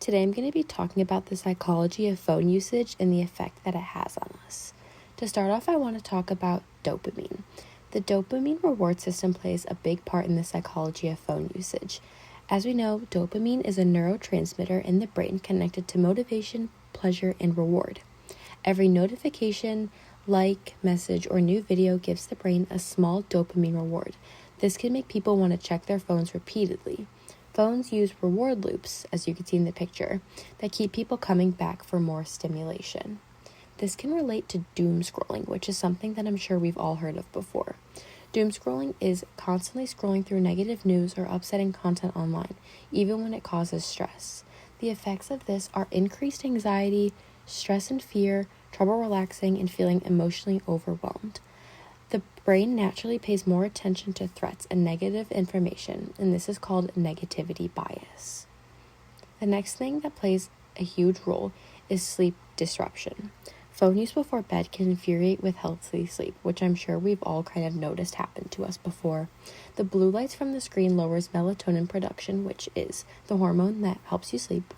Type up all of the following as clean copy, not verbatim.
Today I'm going to be talking about the psychology of phone usage and the effect that it has on us. To start off, I want to talk about dopamine. The dopamine reward system plays a big part in the psychology of phone usage. As we know, dopamine is a neurotransmitter in the brain connected to motivation, pleasure, and reward. Every notification, like, message, or new video gives the brain a small dopamine reward. This can make people want to check their phones repeatedly. Phones use reward loops, as you can see in the picture, that keep people coming back for more stimulation. This can relate to doom scrolling, which is something that I'm sure we've all heard of before. Doom scrolling is constantly scrolling through negative news or upsetting content online, even when it causes stress. The effects of this are increased anxiety, stress and fear, trouble relaxing, and feeling emotionally overwhelmed. The brain naturally pays more attention to threats and negative information, and this is called negativity bias. The next thing that plays a huge role is sleep disruption. Phone use before bed can infuriate with healthy sleep, which I'm sure we've all kind of noticed happened to us before. The blue lights from the screen lowers melatonin production, which is the hormone that helps you sleep.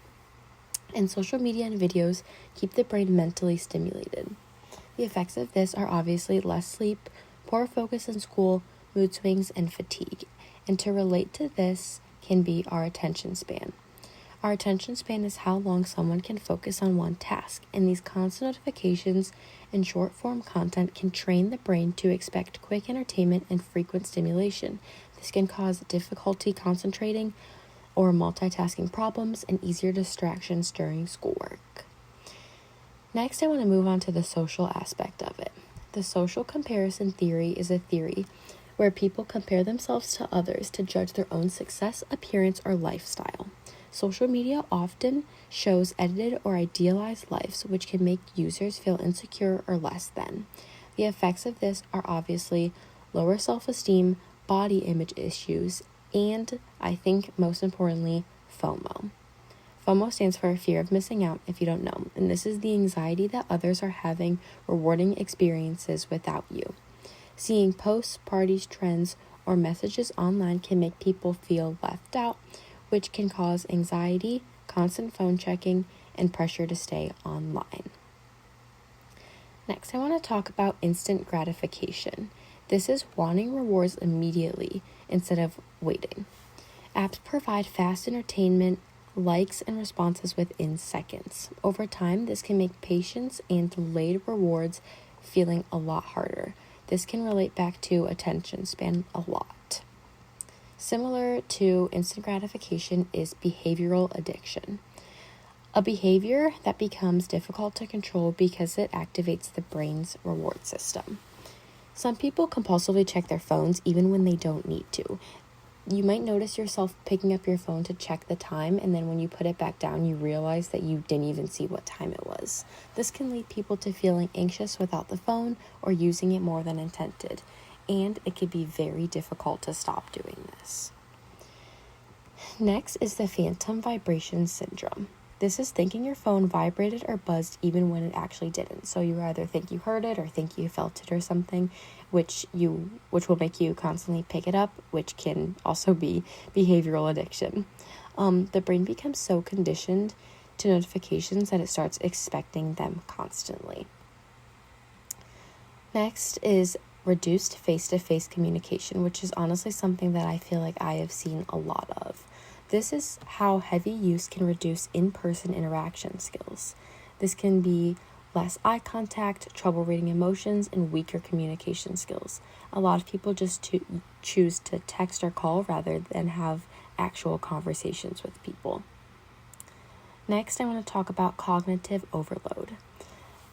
And social media and videos keep the brain mentally stimulated. The effects of this are obviously less sleep, poor focus in school, mood swings, and fatigue. And to relate to this can be our attention span. Our attention span is how long someone can focus on one task, and these constant notifications and short-form content can train the brain to expect quick entertainment and frequent stimulation. This can cause difficulty concentrating or multitasking problems and easier distractions during schoolwork. Next, I want to move on to the social aspect of it. The social comparison theory is a theory where people compare themselves to others to judge their own success, appearance, or lifestyle. Social media often shows edited or idealized lives, which can make users feel insecure or less than. The effects of this are obviously lower self-esteem, body image issues, and I think most importantly, FOMO. FOMO stands for fear of missing out, if you don't know, and this is the anxiety that others are having rewarding experiences without you. Seeing posts, parties, trends, or messages online can make people feel left out, which can cause anxiety, constant phone checking, and pressure to stay online. Next, I want to talk about instant gratification. This is wanting rewards immediately instead of waiting. Apps provide fast entertainment, likes, and responses within seconds. Over time, this can make patience and delayed rewards feeling a lot harder. This can relate back to attention span a lot. Similar to instant gratification is behavioral addiction. A behavior that becomes difficult to control because it activates the brain's reward system. Some people compulsively check their phones even when they don't need to. You might notice yourself picking up your phone to check the time, and then when you put it back down, you realize that you didn't even see what time it was. This can lead people to feeling anxious without the phone or using it more than intended, and it can be very difficult to stop doing this. Next is the phantom vibration syndrome. This is thinking your phone vibrated or buzzed even when it actually didn't. So you either think you heard it or think you felt it or something, which will make you constantly pick it up, which can also be behavioral addiction. The brain becomes so conditioned to notifications that it starts expecting them constantly. Next is reduced face-to-face communication, which is honestly something that I feel like I have seen a lot of. This is how heavy use can reduce in-person interaction skills. This can be less eye contact, trouble reading emotions, and weaker communication skills. A lot of people just choose to text or call rather than have actual conversations with people. Next, I want to talk about cognitive overload.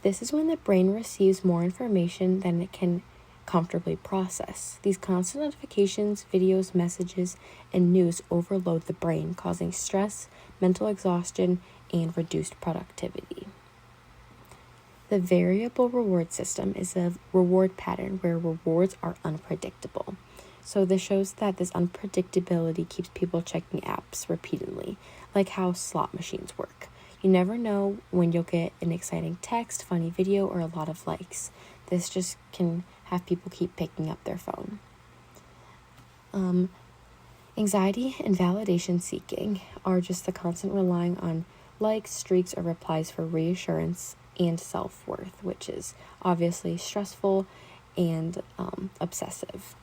This is when the brain receives more information than it can comfortably process. These constant notifications, videos, messages, and news overload the brain, causing stress, mental exhaustion, and reduced productivity. The variable reward system is a reward pattern where rewards are unpredictable. So this shows that this unpredictability keeps people checking apps repeatedly, like how slot machines work. You never know when you'll get an exciting text, funny video, or a lot of likes. This just can have people keep picking up their phone. Anxiety and validation seeking are just the constant relying on likes, streaks, or replies for reassurance and self-worth, which is obviously stressful and obsessive.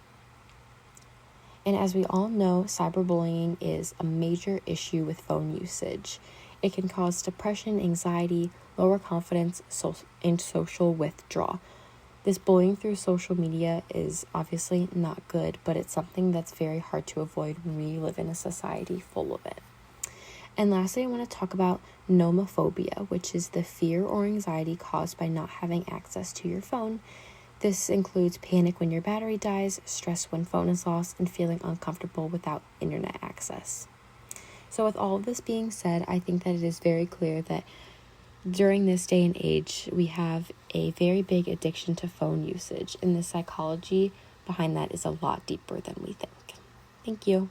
And as we all know, cyberbullying is a major issue with phone usage. It can cause depression, anxiety, lower confidence, and social withdrawal. This bullying through social media is obviously not good, but it's something that's very hard to avoid when we live in a society full of it. And lastly, I want to talk about nomophobia, which is the fear or anxiety caused by not having access to your phone. This includes panic when your battery dies, stress when phone is lost, and feeling uncomfortable without internet access. So with all of this being said, I think that it is very clear that during this day and age, we have a very big addiction to phone usage, and the psychology behind that is a lot deeper than we think. Thank you.